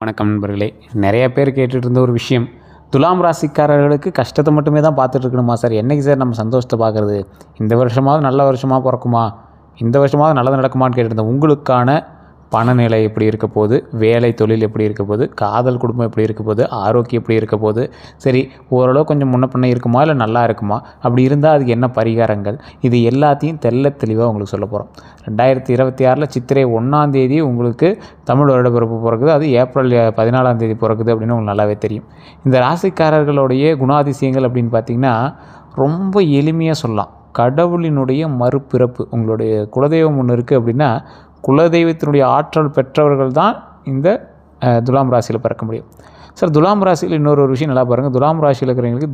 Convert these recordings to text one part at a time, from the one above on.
வணக்கம் நண்பர்களே. நிறைய பேர் கேட்டுட்டு இருந்த ஒரு விஷயம், துலாம் ராசிக்காரர்களுக்கு கஷ்டத்தை மட்டுமே தான் பார்த்துட்டு இருக்கணுமா சார்? என்னைக்கு சார் நம்ம சந்தோஷத்தை பார்க்குறது? இந்த வருஷமாவது நல்ல வருஷமாக பிறக்குமா? இந்த வருஷமாவது நல்லது நடக்குமான்னு கேட்டுருந்தேன். உங்களுக்கான பணநிலை எப்படி இருக்க போகுது, வேலை தொழில் எப்படி இருக்க போகுது, காதல் குடும்பம் எப்படி இருக்க போகுது, ஆரோக்கியம் எப்படி இருக்க போகுது, சரி ஓரளவு கொஞ்சம் முன்ன பின்ன இருக்குமா இல்லை நல்லா இருக்குமா, அப்படி இருந்தால் அதுக்கு என்ன பரிகாரங்கள், இது எல்லாத்தையும் தெளிவாக உங்களுக்கு சொல்ல போகிறோம். 2026 சித்திரை 1 உங்களுக்கு தமிழ் வருடப்பிறப்பு பிறக்குது. அது ஏப்ரல் 14 பிறக்குது அப்படின்னு உங்களுக்கு நல்லாவே தெரியும். இந்த ராசிக்காரர்களுடைய குணாதிசயங்கள் அப்படின்னு பார்த்திங்கன்னா ரொம்ப எளிமையாக சொல்லலாம். கடவுளினுடைய மறுபிறப்பு. உங்களுடைய குலதெய்வம் ஒன்று இருக்குது அப்படின்னா குலதெய்வத்தினுடைய ஆற்றல் பெற்றவர்கள் தான் இந்த துலாம் ராசியில் பிறக்க முடியும். சார், துலாம் ராசியில் இன்னொரு விஷயம் நல்லா பாருங்கள். துலாம் ராசியில் இருக்கிறவங்களுக்கு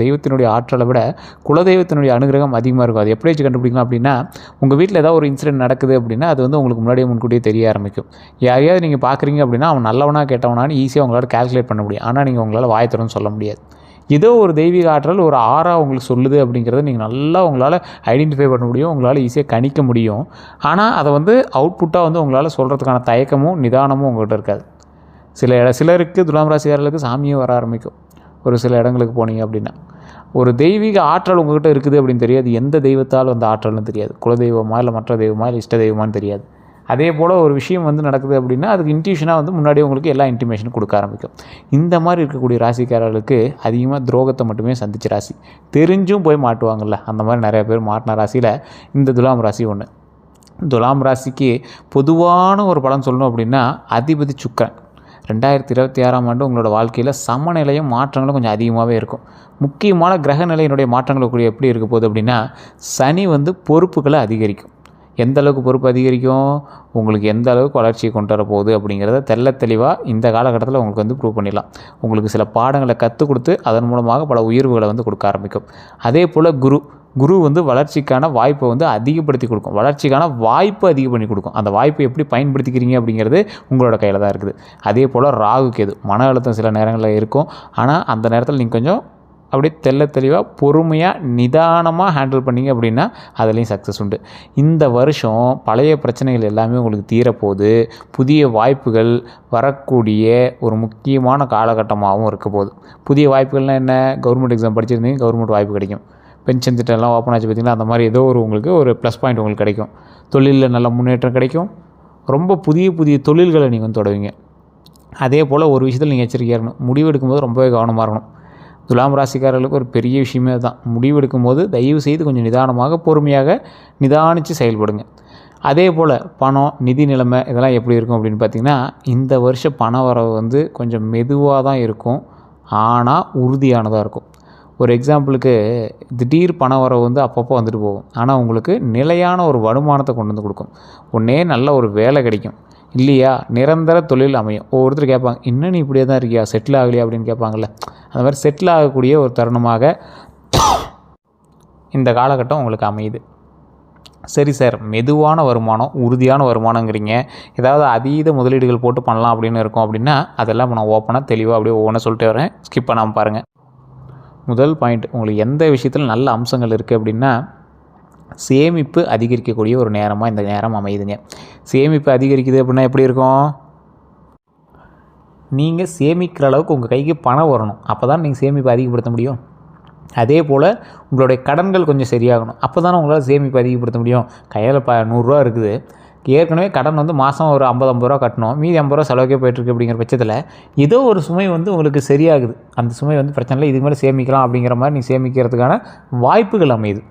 தெய்வத்தினுடைய ஆற்றலை விட குலதெய்வத்தினுடைய அனுகிரகம் அதிகமாக இருக்கும். அது எப்படி வச்சு கண்டுபிடிக்கலாம் அப்படின்னா, உங்கள் வீட்டில் ஏதாவது ஒரு இன்சிடென்ட் நடக்குது அப்படின்னா அது வந்து உங்களுக்கு முன்கூட்டியே தெரிய ஆரம்பிக்கும். யாரையாவது நீங்கள் பார்க்குறீங்க அப்படின்னா அவன் நல்லவனா கேட்டவனான்னு ஈஸியாக உங்களால் கால்குலேட் பண்ண முடியும். ஆனால் நீங்கள் உங்களால் வாய் திறந்து சொல்ல முடியாது. ஏதோ ஒரு தெய்வீக ஆற்றல் ஒரு உங்களுக்கு சொல்லுது அப்படிங்கிறத நீங்கள் நல்லா உங்களால் ஐடென்டிஃபை பண்ண முடியும், உங்களால் ஈஸியாக கணிக்க முடியும். ஆனால் அதை வந்து அவுட்புட்டாக வந்து உங்களால் சொல்கிறதுக்கான தயக்கமும் நிதானமும் உங்கள்கிட்ட இருக்காது. சிலருக்கு துலாம் ராசிக்காரர்களுக்கு சாமியும் வர ஆரம்பிக்கும். ஒரு சில இடங்களுக்கு போனீங்க அப்படின்னா ஒரு தெய்வீக ஆற்றல் உங்கள்கிட்ட இருக்குது அப்படின்னு தெரியாது. எந்த தெய்வத்தால் அந்த ஆற்றல்னு தெரியாது. குலதெய்வமா இல்லை மற்ற தெய்வமா இல்லை இஷ்ட தெய்வமானு தெரியாது. அதே போல் ஒரு விஷயம் வந்து நடக்குது அப்படின்னா அதுக்கு இன்ட்யூஷனாக வந்து முன்னாடியே உங்களுக்கு எல்லா இன்டிமேஷனும் கொடுக்க ஆரம்பிக்கும். இந்த மாதிரி இருக்கக்கூடிய ராசிக்காரர்களுக்கு அதிகமாக துரோகத்தை மட்டுமே சந்திச்ச ராசி. தெரிஞ்சும் போய் மாட்டுவாங்கள்ல, அந்த மாதிரி நிறைய பேர் மாட்டின ராசியில் இந்த துலாம் ராசி ஒன்று. துலாம் ராசிக்கு பொதுவான ஒரு பலன் சொல்லணும் அப்படின்னா அதிபதி சுக்கிரன் 2026 உங்களோட வாழ்க்கையில் சமநிலையும் மாற்றங்களும் கொஞ்சம் அதிகமாகவே இருக்கும். முக்கியமான கிரக நிலையினுடைய மாற்றங்கள் எப்படி இருக்க போகுது அப்படின்னா, சனி வந்து பொறுப்புகளை அதிகரிக்கும். எந்த அளவுக்கு பொறுப்பு அதிகரிக்கும், உங்களுக்கு எந்த அளவுக்கு வளர்ச்சியை கொண்டு வரப்போகுது அப்படிங்கிறத தெளிவாக இந்த காலகட்டத்தில் உங்களுக்கு வந்து ப்ரூவ் பண்ணிடலாம். உங்களுக்கு சில பாடங்களை கற்றுக் கொடுத்து அதன் மூலமாக பல உயர்வுகளை வந்து கொடுக்க ஆரம்பிக்கும். அதே போல் குரு வந்து வளர்ச்சிக்கான வாய்ப்பை வந்து அதிகப்படுத்தி கொடுக்கும். வளர்ச்சிக்கான வாய்ப்பு அதிகம் பண்ணி கொடுக்கும். அந்த வாய்ப்பை எப்படி பயன்படுத்திக்கிறீங்க அப்படிங்கிறது உங்களோட கையில் தான் இருக்குது. அதே போல் ராகு கேது மன அழுத்தம் சில நேரங்களில் இருக்கும். ஆனால் அந்த நேரத்தில் நீங்கள் கொஞ்சம் அப்படியே தெளிவாக பொறுமையாக நிதானமாக ஹேண்டில் பண்ணிங்க அப்படின்னா அதுலேயும் சக்ஸஸ் உண்டு. இந்த வருஷம் பழைய பிரச்சனைகள் எல்லாமே உங்களுக்கு தீரப்போகுது. புதிய வாய்ப்புகள் வரக்கூடிய ஒரு முக்கியமான காலகட்டமாகவும் இருக்க போகுது. புதிய வாய்ப்புகள்னால் என்ன? கவர்மெண்ட் எக்ஸாம் படிச்சிருந்தீங்க, கவர்மெண்ட் வாய்ப்பு கிடைக்கும். பென்ஷன் திட்டம்லாம் ஓப்பன் ஆச்சு பார்த்திங்கன்னா, அந்த மாதிரி ஏதோ உங்களுக்கு ஒரு ப்ளஸ் பாயிண்ட் உங்களுக்கு கிடைக்கும். தொழிலில் நல்ல முன்னேற்றம் கிடைக்கும். ரொம்ப புதிய தொழில்களை நீங்கள் வந்து தொடங்குவீங்க. அதே போல் ஒரு விஷயத்தில் நீங்கள் எச்சரிக்கையாக இருக்கணும். முடிவு எடுக்கும்போது ரொம்பவே கவனமாக இருக்கணும். துலாம் ராசிக்காரர்களுக்கு ஒரு பெரிய விஷயமே தான். முடிவெடுக்கும் போது தயவு செய்து கொஞ்சம் நிதானமாக பொறுமையாக நிதானித்து செயல்படுங்க. அதே போல் பணம், நிதி நிலைமை இதெல்லாம் எப்படி இருக்கும் அப்படின்னு பார்த்திங்கன்னா, இந்த வருஷம் பண வரவு வந்து கொஞ்சம் மெதுவாக தான் இருக்கும். ஆனால் உறுதியானதாக இருக்கும். ஒரு எக்ஸாம்பிளுக்கு திடீர் பண வரவு வந்து அப்பப்போ வந்துட்டு போகும். ஆனால் உங்களுக்கு நிலையான ஒரு வருமானத்தை கொண்டு வந்து கொடுக்கும். ஒன்றே நல்ல ஒரு வேலை கிடைக்கும், இல்லையா நிரந்தர தொழில் அமையும். ஒவ்வொருத்தர் கேட்பாங்க, இன்னும் நீ இப்படியே தான் இருக்கியா, செட்டில் ஆகலையா அப்படின்னு கேட்பாங்கள்ல. அந்த மாதிரி செட்டில் ஆகக்கூடிய ஒரு தருணமாக இந்த காலகட்டம் உங்களுக்கு அமையுது. சரி சார், மெதுவான வருமானம் உறுதியான வருமானங்கிறீங்க, ஏதாவது அதீத முதலீடுகள் போட்டு பண்ணலாம் அப்படின்னு இருக்கும் அப்படின்னா அதெல்லாம் நான் ஓப்பனாக தெளிவாக அப்படியே ஒவ்வொன்றா சொல்லிட்டு வரேன். ஸ்கிப் பண்ணாமல் பாருங்கள். முதல் பாயிண்ட், உங்களுக்கு எந்த விஷயத்தில் நல்ல அம்சங்கள் இருக்குது அப்படின்னா சேமிப்பு அதிகரிக்கக்கூடிய ஒரு நேரமாக இந்த நேரம் அமையுதுங்க. சேமிப்பு அதிகரிக்குது அப்படின்னா எப்படி இருக்கும்? நீங்கள் சேமிக்கிற அளவுக்கு உங்கள் கைக்கு பணம் வரணும். அப்போ தான் நீங்கள் சேமிப்பு அதிகப்படுத்த முடியும். அதே போல் உங்களுடைய கடன்கள் கொஞ்சம் சரியாகணும். அப்போ தானே உங்களால் சேமிப்பு அதிகப்படுத்த முடியும். கையில் 100 இருக்குது, ஏற்கனவே கடன் வந்து மாதம் ஒரு 50 ரூபா கட்டணும், மீதி 50 ரூபா செலவுக்கே போய்ட்டுருக்கு. அப்படிங்கிற பட்சத்தில் ஏதோ ஒரு சுமை வந்து உங்களுக்கு சரியாகுது. அந்த சுமை வந்து பிரச்சனை இல்லை, இதுக்கு மேலே சேமிக்கலாம் அப்படிங்கிற மாதிரி நீங்கள் சேமிக்கிறதுக்கான வாய்ப்புகள் அமையுது.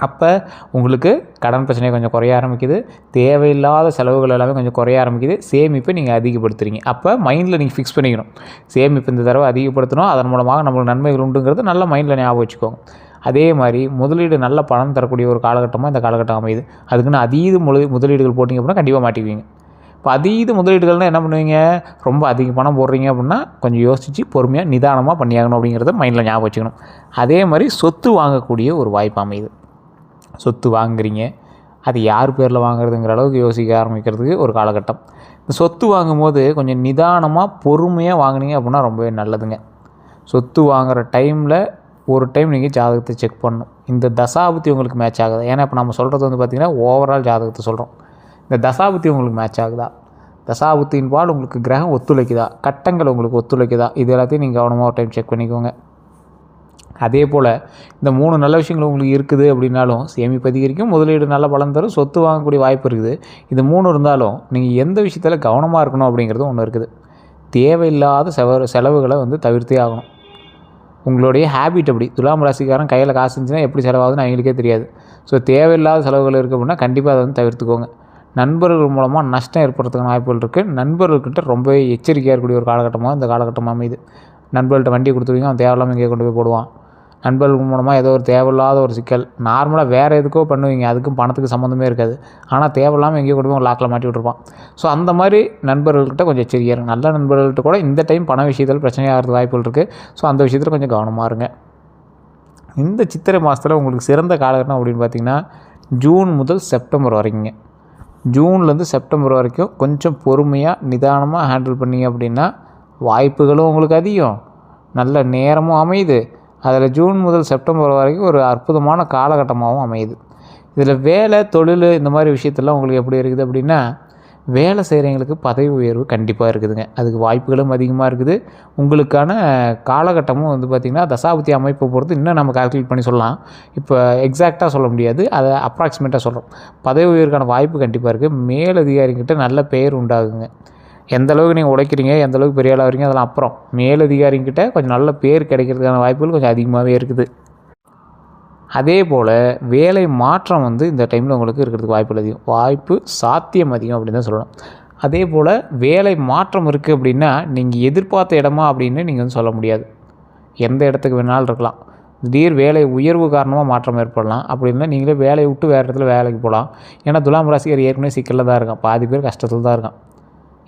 அப்போ உங்களுக்கு கடன் பிரச்சனை கொஞ்சம் குறைய ஆரம்பிக்குது. தேவையில்லாத செலவுகள் எல்லாமே கொஞ்சம் குறைய ஆரம்பிக்குது. சேமிப்பை நீங்கள் அதிகப்படுத்துகிறீங்க. அப்போ மைண்டில் நீங்கள் ஃபிக்ஸ் பண்ணிக்கணும், சேமிப்பு இந்த தடவை அதிகப்படுத்தணும், அதன் மூலமாக நம்மளுக்கு நன்மைகள் உண்டுங்கிறது நல்ல மைண்டில் ஞாபகம் வச்சுக்கோங்க. அதே மாதிரி முதலீடு நல்ல பணம் தரக்கூடிய ஒரு காலகட்டமாக இந்த காலகட்டம் அமையுது. அதுக்குன்னு அதீத முதலீடுகள் போட்டிங்க அப்படின்னா கண்டிப்பாக மாட்டிக்குவீங்க. இப்போ அதீத முதலீடுகள்னால் என்ன பண்ணுவீங்க? ரொம்ப அதிக பணம் போடுறீங்க அப்படின்னா கொஞ்சம் யோசித்து பொறுமையாக நிதானமாக பண்ணியாகணும் அப்படிங்கிறத மைண்டில் ஞாபகம் வச்சுக்கணும். அதே மாதிரி சொத்து வாங்கக்கூடிய ஒரு வாய்ப்பு அமையுது. சொத்து வாங்குறீங்க, அது யார் பேரில் வாங்குறதுங்கிற அளவுக்கு யோசிக்க ஆரம்பிக்கிறதுக்கு ஒரு காலகட்டம். இந்த சொத்து வாங்கும்போது கொஞ்சம் நிதானமாக பொறுமையாக வாங்கினீங்க அப்படின்னா ரொம்பவே நல்லதுங்க. சொத்து வாங்குகிற டைமில் ஒரு டைம் நீங்கள் ஜாதகத்தை செக் பண்ணணும். இந்த தசாபுத்தி உங்களுக்கு மேட்ச் ஆகுது. ஏன்னா இப்போ நம்ம சொல்கிறது வந்து பார்த்திங்கன்னா ஓவரால் ஜாதகத்தை சொல்கிறோம். இந்த தசாபுத்தி உங்களுக்கு மேட்ச் ஆகுதா? தசாபுத்தியின் பால் உங்களுக்கு கிரகம் ஒத்துழைக்குதா, கட்டங்கள் உங்களுக்கு ஒத்துழைக்குதா, இது எல்லாத்தையும் நீங்கள் கவனமாக ஒரு டைம் செக் பண்ணிக்கோங்க. அதே போல் இந்த 3 நல்ல விஷயங்கள் உங்களுக்கு இருக்குது அப்படின்னாலும் சேமிப்பு அதிகரிக்கும், முதலீடு நல்ல பலன் தரும், சொத்து வாங்கக்கூடிய வாய்ப்பு இருக்குது. இது 3 இருந்தாலும் நீங்கள் எந்த விஷயத்தில் கவனமாக இருக்கணும் அப்படிங்கிறது ஒன்று இருக்குது. தேவையில்லாத செலவுகளை வந்து தவிர்த்தே ஆகணும். உங்களுடைய ஹேபிட் அப்படி. துலாம் ராசிக்காரன் கையில் காசு இருந்துச்சுன்னா எப்படி செலவாகுதுன்னு அவங்களுக்கே தெரியாது. ஸோ தேவையில்லாத செலவுகள் இருக்குது அப்படின்னா கண்டிப்பாக அதை வந்து தவிர்த்துக்கோங்க. நண்பர்கள் மூலமாக நஷ்டம் ஏற்படுறதுக்கான வாய்ப்புகள் இருக்குது. நண்பர்கள்கிட்ட ரொம்பவே எச்சரிக்கையாக இருக்கக்கூடிய ஒரு காலகட்டமாக இந்த காலகட்டமாக அமையுது. நண்பர்கள்ட்ட வண்டியை கொடுத்துருவீங்க, அவன் தேவையில்லாமல் இங்கே கொண்டு போய் போடுவான். நண்பர்கள் மூலமாக ஏதோ ஒரு தேவையில்லாத ஒரு சிக்கல். நார்மலாக வேறு எதுக்கோ பண்ணுவீங்க, அதுக்கும் பணத்துக்கு சம்மந்தமே இருக்காது. ஆனால் தேவையில்லாமல் எங்கேயோ கொண்டு போய் லாக்கில் மாட்டி விட்டுருப்பான். ஸோ அந்த மாதிரி நண்பர்கள்கிட்ட கொஞ்சம் எச்சரிக்கையாக இருங்க. நல்ல நண்பர்கள்ட்ட கூட இந்த டைம் பண விஷயத்தில் பிரச்சனையாகிறது வாய்ப்புகள் இருக்குது. ஸோ அந்த விஷயத்தில் கொஞ்சம் கவனமாக இருங்க. இந்த சித்திரை மாதத்தில் உங்களுக்கு சிறந்த காலகட்டம் அப்படின்னு பார்த்திங்கன்னா ஜூன் முதல் செப்டம்பர் வரைக்குங்க. ஜூன்லேருந்து செப்டம்பர் வரைக்கும் கொஞ்சம் பொறுமையாக நிதானமாக ஹேண்டில் பண்ணிங்க அப்படின்னா வாய்ப்புகளும் உங்களுக்கு அதிகம், நல்ல நேரமும் அமையுது. அதில் ஜூன் முதல் செப்டம்பர் வரைக்கும் ஒரு அற்புதமான காலகட்டமாகவும் அமையுது. இதில் வேலை, தொழில் இந்த மாதிரி விஷயத்தெல்லாம் உங்களுக்கு எப்படி இருக்குது அப்படின்னா வேலை செய்கிறவங்களுக்கு பதவி உயர்வு கண்டிப்பாக இருக்குதுங்க. அதுக்கு வாய்ப்புகளும் அதிகமாக இருக்குது. உங்களுக்கான காலகட்டமும் வந்து பார்த்திங்கன்னா தசாபுத்தி அமைப்பை பொறுத்து இன்னும் நம்ம கால்குலேட் பண்ணி சொல்லலாம். இப்போ எக்ஸாக்டாக சொல்ல முடியாது, அதை அப்ராக்சிமேட்டாக சொல்கிறோம். பதவி உயர்வுக்கான வாய்ப்பு கண்டிப்பாக இருக்குது. மேலதிகாரிகிட்ட நல்ல பெயர் உண்டாகுங்க. எந்த அளவுக்கு நீங்கள் உழைக்கிறீங்க, எந்த அளவுக்கு பெரிய ஆளாக வரீங்க அதெல்லாம் அப்புறம். மேலதிகாரிங்கிட்ட கொஞ்சம் நல்ல பேர் கிடைக்கிறதுக்கான வாய்ப்புகள் கொஞ்சம் அதிகமாகவே இருக்குது. அதே போல் வேலை மாற்றம் வந்து இந்த டைமில் உங்களுக்கு இருக்கிறதுக்கு வாய்ப்புகள் அதிகம், வாய்ப்பு சாத்தியம் அதிகம் அப்படின்னு தான் சொல்லணும். அதே போல் வேலை மாற்றம் இருக்குது அப்படின்னா நீங்கள் எதிர்பார்த்த இடமா அப்படின்னு நீங்கள் வந்து சொல்ல முடியாது. எந்த இடத்துக்கு வேணாலும் இருக்கலாம். திடீர் வேலை உயர்வு காரணமாக மாற்றம் ஏற்படலாம். அப்படி இருந்தால் நீங்களே வேலையை விட்டு வேறு இடத்துல வேலைக்கு போகலாம். ஏன்னா துலாம் ராசிக்கார் ஏற்கனவே சிக்கலில் தான் இருக்கான், பாதி பேர் கஷ்டத்தில் தான் இருக்கான்.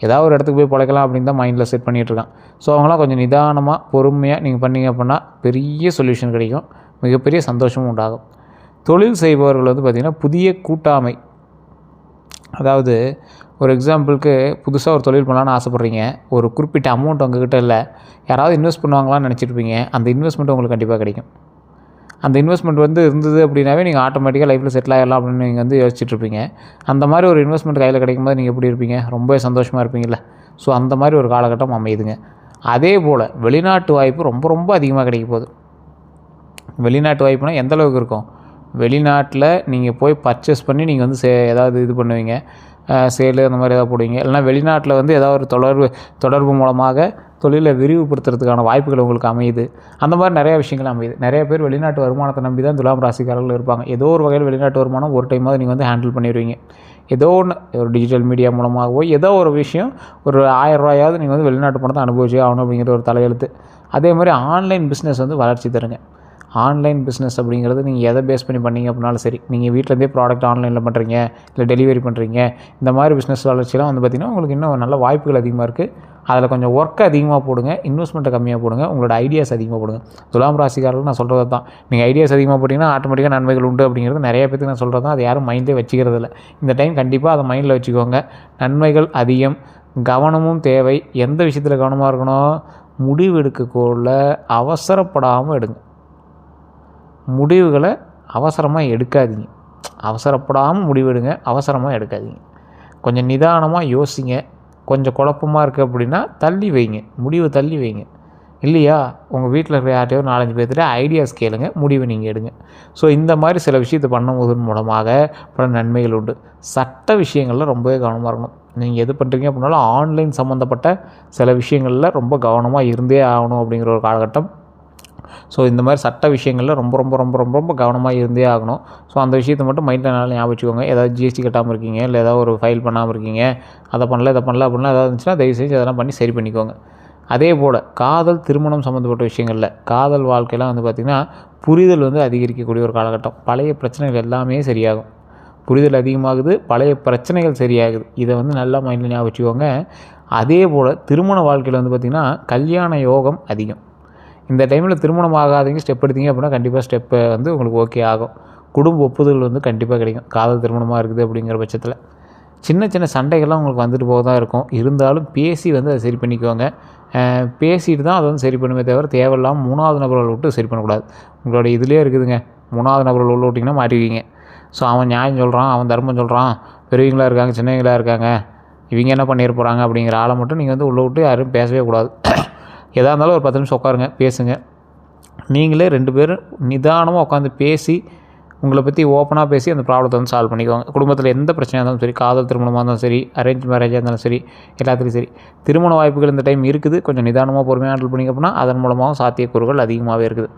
ஏதாவது ஒரு இடத்துக்கு போய் பிழைக்கலாம் அப்படின்னு தான் மைண்டில் செட் பண்ணிகிட்ருக்கான். ஸோ அவங்களாம் கொஞ்சம் நிதானமாக பொறுமையாக நீங்கள் பண்ணிங்க அப்படின்னா பெரிய சொல்யூஷன் கிடைக்கும், மிகப்பெரிய சந்தோஷமும் உண்டாகும். தொழில் செய்பவர்கள் வந்து பார்த்திங்கன்னா புதிய கூட்டாமை, அதாவது ஒரு எக்ஸாம்பிளுக்கு புதுசாக ஒரு தொழில் பண்ணலான்னு ஆசைப்பட்றீங்க, ஒரு குறிப்பிட்ட அமௌண்ட் உங்ககிட்ட இல்லை, யாராவது இன்வெஸ்ட் பண்ணுவாங்களான்னு நினச்சிட்ருப்பீங்க. அந்த இன்வெஸ்ட்மெண்ட் உங்களுக்கு கண்டிப்பாக கிடைக்கும். அந்த இன்வெஸ்ட்மெண்ட் வந்து இருந்தது அப்படின்னாவே நீங்கள் ஆட்டோமேட்டிக்காக லைஃப்பில் செட்டில் ஆகிடலாம் அப்படின்னு நீங்கள் வந்து யோசிச்சுட்ருப்பீங்க. அந்த மாதிரி ஒரு இன்வெஸ்ட்மெண்ட் கையில் கிடைக்கும்போது நீங்கள் எப்படி இருப்பீங்க, ரொம்ப சந்தோஷமாக இருப்பீங்கள்ல. ஸோ அந்த மாதிரி ஒரு காலகட்டம் அமையுதுங்க. அதே போல் வெளிநாட்டு வாய்ப்பு ரொம்ப ரொம்ப அதிகமாக கிடைக்க போகுது. வெளிநாட்டு வாய்ப்புனா எந்த அளவுக்கு இருக்கும், வெளிநாட்டில் நீங்கள் போய் பர்ச்சேஸ் பண்ணி நீங்கள் வந்து ஏதாவது இது பண்ணுவீங்க, சேலு அந்த மாதிரி ஏதாவது போடுவீங்க. இல்லைனா வெளிநாட்டில் வந்து ஏதாவது ஒரு தொடர்பு மூலமாக தொழிலை விரிவுபடுத்துறதுக்கான வாய்ப்புகள் உங்களுக்கு அமையுது. அந்த மாதிரி நிறையா விஷயங்கள் அமையுது. நிறைய பேர் வெளிநாட்டு வருமானத்தை நம்பி தான் துலாம் ராசிக்காரர்கள் இருப்பாங்க. ஏதோ ஒரு வகையில் வெளிநாட்டு வருமானம் ஒரு டைமாவது நீங்கள் வந்து ஹேண்டில் பண்ணிடுவீங்க. ஏதோ ஒன்று ஒரு டிஜிட்டல் மீடியா மூலமாகவோ ஏதோ ஒரு விஷயம், ஒரு 1000 ரூபாயாவது நீங்கள் வந்து வெளிநாட்டு பணத்தை அனுபவிச்சே ஆகணும் அப்படிங்கிற ஒரு தலையெழுத்து. அதே மாதிரி ஆன்லைன் பிஸ்னஸ் வந்து வளர்ச்சி தருங்க. ஆன்லைன் பிஸ்னஸ் அப்படிங்கிறது நீங்கள் எதை பேஸ் பண்ணி பண்ணிங்க அப்படின்னாலும் சரி, நீங்கள் வீட்டிலேருந்தே ப்ராடக்ட் ஆன்லைனில் பண்ணுறீங்க, இல்லை டெலிவரி பண்ணுறீங்க, இந்த மாதிரி பிஸ்னஸ் வளர்ச்சிலாம் வந்து பார்த்திங்கன்னா உங்களுக்கு இன்னும் நல்ல வாய்ப்புகள் அதிகமாக இருக்குது. அதில் கொஞ்சம் ஒர்க்கை அதிகமாக போடுங்க, இன்வெஸ்ட்மெண்ட்டை கம்மியாக போடுங்க, உங்களோட ஐடியாஸ் அதிகமாக போடுங்க. துலாம் ராசிக்காரர்கள் நான் சொல்கிறது தான், நீங்கள் ஐடியாஸ் அதிகமாக போட்டிங்கன்னா ஆட்டோமேட்டிக்காக நன்மைகள் உண்டு அப்படிங்கிறது நிறைய பேருக்கு நான் சொல்கிறது தான். அது யாரும் மைண்ட்லேயே வச்சுக்கிறது இல்லை. இந்த டைம் கண்டிப்பாக அதை மைண்டில் வச்சுக்கோங்க. நன்மைகள் அதிகம், கவனமும் தேவை. எந்த விஷயத்தில் கவனமாக இருக்கணும், முடிவு எடுக்கக்குள்ள அவசரப்படாமல் எடுங்க. முடிவுகளை அவசரமாக எடுக்காதீங்க. அவசரப்படாமல் முடிவெடுங்க, அவசரமாக எடுக்காதீங்க. கொஞ்சம் நிதானமாக யோசிங்க. கொஞ்சம் குழப்பமாக இருக்குது அப்படின்னா தள்ளி வைங்க, முடிவை தள்ளி வைங்க. இல்லையா உங்கள் வீட்டில் இருக்கிற யார்ட்டையோ 4-5 பேர்த்திட்ட ஐடியாஸ் கேளுங்க, முடிவை நீங்கள் எடுங்க. ஸோ இந்த மாதிரி சில விஷயத்தை பண்ணுவதன் மூலமாக பல நன்மைகள் உண்டு. சட்ட விஷயங்களில் ரொம்பவே கவனமாக இருக்கணும். நீங்கள் எது பண்ணுறீங்க அப்படின்னாலும் ஆன்லைன் சம்மந்தப்பட்ட சில விஷயங்களில் ரொம்ப கவனமாக இருந்தே ஆகணும் அப்படிங்கிற ஒரு காலகட்டம். ஸோ இந்த மாதிரி சட்ட விஷயங்களில் ரொம்ப ரொம்ப ரொம்ப ரொம்ப ரொம்ப கவனமாக இருந்தே ஆகணும். ஸோ அந்த விஷயத்தை மட்டும் மைண்டில் நல்லா ஞாபகம் வச்சுக்கோங்க. ஏதாவது ஜிஎஸ்டி கட்டாமல் இருக்கீங்க, இல்லை ஏதாவது ஒரு ஃபைல் பண்ணாமல் இருக்கீங்க, அதை பண்ணல இதை பண்ணல அப்படின்னா ஏதாவது இருந்துச்சுன்னா தயவு செஞ்சு அதெல்லாம் பண்ணி சரி பண்ணிக்கோங்க. அதே போல் காதல், திருமணம் சம்மந்தப்பட்ட விஷயங்களில் காதல் வாழ்க்கையெல்லாம் வந்து பார்த்திங்கன்னா புரிதல் வந்து அதிகரிக்கக்கூடிய ஒரு காலகட்டம். பழைய பிரச்சனைகள் எல்லாமே சரியாகும். புரிதல் அதிகமாகுது, பழைய பிரச்சனைகள் சரியாகுது. இதை வந்து நல்லா மைண்டில் ஞாபகம் வச்சுக்கோங்க. அதே போல் திருமண வாழ்க்கையில் வந்து பார்த்திங்கன்னா கல்யாண யோகம் அதிகம். இந்த டைமில் திருமணம் ஆகாதீங்க, ஸ்டெப் எடுத்தீங்க அப்படின்னா கண்டிப்பாக ஸ்டெப்பை வந்து உங்களுக்கு ஓகே ஆகும். குடும்ப ஒப்புதல் வந்து கண்டிப்பாக கிடைக்கும். காதல் திருமணமாக இருக்குது அப்படிங்கிற பட்சத்தில் சின்ன சின்ன சண்டைகள்லாம் உங்களுக்கு வந்துட்டு போக தான் இருக்கும். இருந்தாலும் பேசி வந்து அதை சரி பண்ணிக்குவாங்க. பேசிட்டு தான் அதை வந்து சரி பண்ணுமே தவிர தேவையில்லாமல் 3வது நபர்கள் விட்டு சரி பண்ணக்கூடாது. உங்களோட இதுலேயே இருக்குதுங்க, 3வது நபர்கள் உள்ள விட்டிங்கன்னா மாட்டிக்குவீங்க. ஸோ அவன் நியாயம் சொல்கிறான், அவன் தர்மம் சொல்கிறான், பெரியவங்களாக இருக்காங்க, சின்னவங்களாக இருக்காங்க, இவங்க என்ன பண்ணிட போகிறாங்க அப்படிங்கிற ஆளை மட்டும் நீங்கள் வந்து உள்ளே விட்டு யாரும் பேசவே கூடாது. எதாக இருந்தாலும் ஒரு 10 நிமிஷம் உட்காருங்க, பேசுங்க. நீங்களே 2 பேரும் நிதானமாக உட்காந்து பேசி உங்களை பற்றி ஓப்பனாக பேசி அந்த ப்ராப்ளத்தை வந்து சால்வ் பண்ணிக்குவாங்க. குடும்பத்தில் எந்த பிரச்சனையாக இருந்தாலும் சரி, காதல் திருமணமாக இருந்தாலும் சரி, அரேஞ்ச் மேரேஜாக இருந்தாலும் சரி, எல்லாத்துலேயும் சரி, திருமண வாய்ப்புகள் இந்த டைம் இருக்குது. கொஞ்சம் நிதானமாக பொறுமையாக ஹேண்டில் பண்ணிங்க அப்படின்னா அதன் மூலமாகவும் சாத்தியக்கூறுகள் அதிகமாகவே இருக்குது.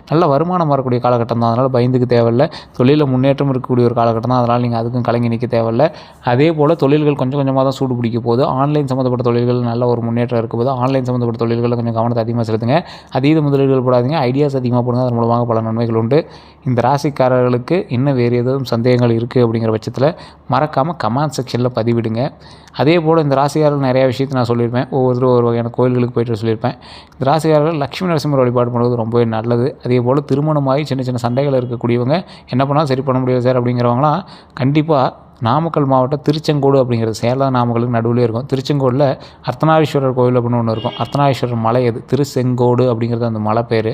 நல்ல வருமானம் வரக்கூடிய காலகட்டம் தான். அதனால் பயந்துக்கு தேவையில்ல. தொழிலில் முன்னேற்றம் இருக்கக்கூடிய ஒரு காலகட்டம் தான். அதனால் நீங்கள் அதுக்கும் கலங்கி நிற்க தேவையில்ல. அதே போல் தொழில்கள் கொஞ்சம் கொஞ்சமாக தான் சூடு பிடிக்க போகுது. ஆன்லைன் சம்மந்தப்பட்ட தொழில்கள் நல்ல ஒரு முன்னேற்றம் இருக்க போது. ஆன்லைன் சம்மந்தப்பட்ட தொழில்களில் கொஞ்சம் கவனத்தை அதிகமாக செலுத்துங்க. அதீத முதலீடுகள் போடாதீங்க. ஐடியாஸ் அதிகமாக போடுங்க. அதன் மூலமாக பல நன்மைகள் உண்டு. இந்த ராசிக்காரர்களுக்கு இன்னும் வேறு எதுவும் சந்தேகங்கள் இருக்குது அப்படிங்கிற பட்சத்தில் மறக்காமல் கமெண்ட் செக்ஷனில் பதிவிடுங்க. அதே போல் இந்த ராசிக்காரர்கள் நிறையா விஷயத்தை நான் சொல்லியிருப்பேன். ஒவ்வொருத்தரும் ஒரு வகையான கோயில்களுக்கு போய்ட்டு சொல்லியிருப்பேன். இந்த ராசிக்காரர்கள் லட்சுமி நரசிம்மர் வழிபாடு பண்ணுறது ரொம்பவே நல்லது. அதே போல் திருமணமாகி சின்ன சின்ன சண்டைகள் இருக்கக்கூடியவங்க என்ன பண்ணால் சரி பண்ண முடியாது சார் அப்படிங்கிறவங்களாம் கண்டிப்பாக நாமக்கல் மாவட்டம் திருச்செங்கோடு அப்படிங்கிறது சேலம் நாமக்கலுக்கு நடுவில் இருக்கும். திருச்செங்கோடில் அர்த்தநாரீஸ்வரர் கோவில் அப்படின்னு ஒன்று இருக்கும். அர்த்தநாரீஸ்வரர் மலை அது செங்கோடு அப்படிங்கிறது அந்த மலை பேர்.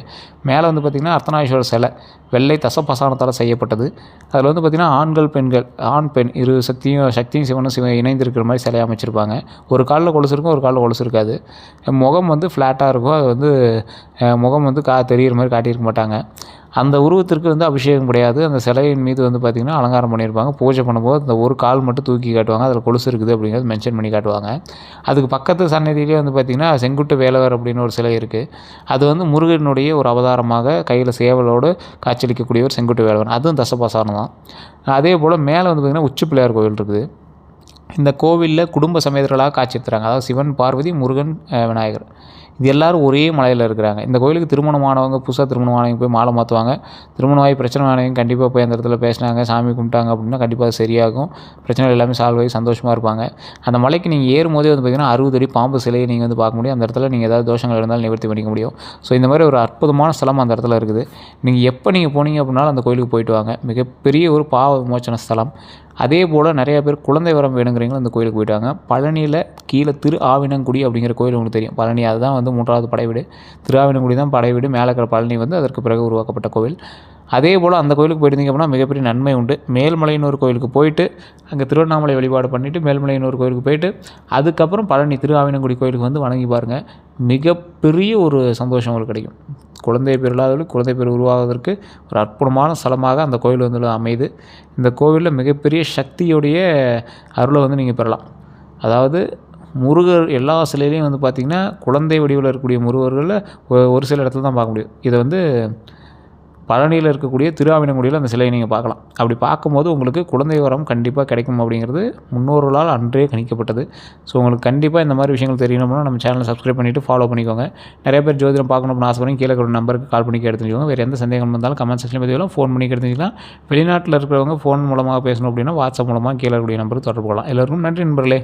மேலே வந்து பார்த்திங்கன்னா அர்த்தநாரீஸ்வரர் சிலை வெள்ளை தசப்பசானத்தால் செய்யப்பட்டது. அதில் வந்து பார்த்திங்கன்னா ஆண்கள் பெண்கள் பெண் இரு சக்தியும் சிவனும் இணைந்திருக்கிற மாதிரி சிலையை அமைச்சிருப்பாங்க. ஒரு காலில் கொலுசு இருக்கும், ஒரு காலில் கொலுசு இருக்காது. முகம் வந்து ஃப்ளாட்டாக இருக்கும். அது வந்து முகம் வந்து தெரிகிற மாதிரி காட்டியிருக்க மாட்டாங்க. அந்த உருவத்திற்கு வந்து அபிஷேகம் கிடையாது. அந்த சிலையின் மீது வந்து பார்த்திங்கன்னா அலங்காரம் பண்ணியிருப்பாங்க. பூஜை பண்ணும்போது அந்த ஒரு கால் மட்டும் தூக்கி காட்டுவாங்க. அதில் கொலுசு இருக்குது அப்படிங்கிறது மென்ஷன் பண்ணி காட்டுவாங்க. அதுக்கு பக்கத்து சன்னதியிலே வந்து பார்த்திங்கன்னா செங்குட்டு வேலவர் அப்படின்னு ஒரு சிலை இருக்குது. அது வந்து முருகனுடைய ஒரு அவதாரமாக கையில் சேவலோடு காட்சியளிக்கக்கூடிய ஒரு செங்குட்டு வேலவர். அதுவும் தசபசானம் தான். அதே போல் மேலே வந்து பார்த்திங்கன்னா உச்சி பிள்ளையார் கோவில் இருக்குது. இந்த கோவிலில் குடும்ப சமேதர்களாக காட்சியளித்துறாங்க. அதாவது சிவன், பார்வதி, முருகன், விநாயகர் இது எல்லோரும் ஒரே மலையில் இருக்கிறாங்க. இந்த கோயிலுக்கு திருமணமானவங்க புதுசாக திருமணமானவங்க போய் மாலை மாற்றுவாங்க. திருமணமாகி பிரச்சனை ஆனவங்க கண்டிப்பாக போய் அந்த இடத்துல பேசினாங்க, சாமி கும்பிட்டாங்க அப்படின்னா கண்டிப்பாக அது சரியாகும். பிரச்சனைகள் எல்லாமே சால்வ் ஆகி சந்தோஷமாக இருப்பாங்க. அந்த மலைக்கு நீங்கள் ஏறும்போதே வந்து பார்த்திங்கன்னா 60 அடி பாம்பு சிலையை நீங்கள் வந்து பார்க்க முடியும். அந்த இடத்துல நீங்கள் ஏதாவது தோஷங்கள் இருந்தாலும் நிவர்த்தி பண்ணிக்க முடியும். ஸோ இந்த மாதிரி ஒரு அற்புதமான ஸ்தலம் அந்த இடத்துல இருக்குது. நீங்கள் எப்போ நீங்கள் போனீங்க அப்படின்னாலும் அந்த கோயிலுக்கு போயிட்டு வாங்க. மிகப்பெரிய ஒரு பாவ விமோச்சன ஸ்தலம். அதே போல் நிறையா பேர் குழந்தை வரம் வேணுங்கிறீங்களும் அந்த கோயிலுக்கு போயிட்டாங்க. பழனியில் கீழே திரு ஆவினங்குடி அப்படிங்கிற கோயில் உங்களுக்கு தெரியும். பழனி அதுதான் வந்து 3வது படைவீடு. திரு ஆவினங்குடி தான் படைவீடு. மேலே இருக்கிற பழனி வந்து அதற்கு பிறகு உருவாக்கப்பட்ட கோவில். அதே போல் அந்த கோயிலுக்கு போயிருந்தீங்க அப்படின்னா மிகப்பெரிய நன்மை உண்டு. மேல்மலையனூர் கோயிலுக்கு போயிட்டு அங்கே திருவண்ணாமலை வழிபாடு பண்ணிவிட்டு மேல்மலையனூர் கோயிலுக்கு போயிட்டு அதுக்கப்புறம் பழனி திரு ஆவினங்குடி கோயிலுக்கு வந்து வணங்கி பாருங்கள். மிகப்பெரிய ஒரு சந்தோஷம் உங்களுக்கு கிடைக்கும். குழந்தை பேர் இல்லாதவர்களுக்கு குழந்தை பேர் உருவாவதற்கு ஒரு அற்புதமான ஸ்தலமாக அந்த கோயில் வந்து அமையுது. இந்த கோவிலில் மிகப்பெரிய சக்தியுடைய அருளை வந்து நீங்கள் பெறலாம். அதாவது முருகர் எல்லா சிலையிலையும் வந்து பார்த்திங்கன்னா குழந்தை வடிவில் இருக்கக்கூடிய முருகர்களில் ஒரு சில இடத்துல தான் பார்க்க முடியும். இதை வந்து பழனியில் இருக்கக்கூடிய திருஆவினங்குடியில் அந்த சிலையை நீங்கள் பார்க்கலாம். அப்படி பார்க்கும்போது உங்களுக்கு குழந்தை வரம் கண்டிப்பாக கிடைக்கும் அப்படிங்கிறது முன்னோர்களால் அன்றே கணிக்கப்பட்டது. ஸோ உங்களுக்கு கண்டிப்பாக இந்த மாதிரி விஷயங்கள் தெரியணும்னா நம்ம சேனலை சப்ஸ்கிரைப் பண்ணிவிட்டு ஃபாலோ பண்ணிக்கோங்க. நிறைய பேர் ஜோதிடம் பார்க்கணும் அப்படின்னு ஆசைப்படுறீங்க. கீழே ஒரு நம்பருக்கு கால் பண்ணி எடுத்துக்கோங்க. வேறு எந்த சந்தேகம் இருந்தாலும் கமெண்ட் செக்ஷனில் பதிவில் ஃபோன் பண்ணி எடுத்துக்கலாம். வெளிநாட்டில் இருக்கிறவங்க ஃபோன் மூலமாக பேசணும் அப்படின்னா வாட்ஸ்அப் மூலமாக கீழே இருக்கக்கூடிய நம்பருக்கு தொடர்பு கொள்ளலாம். எல்லோருக்கும் நன்றி நண்பர்களே.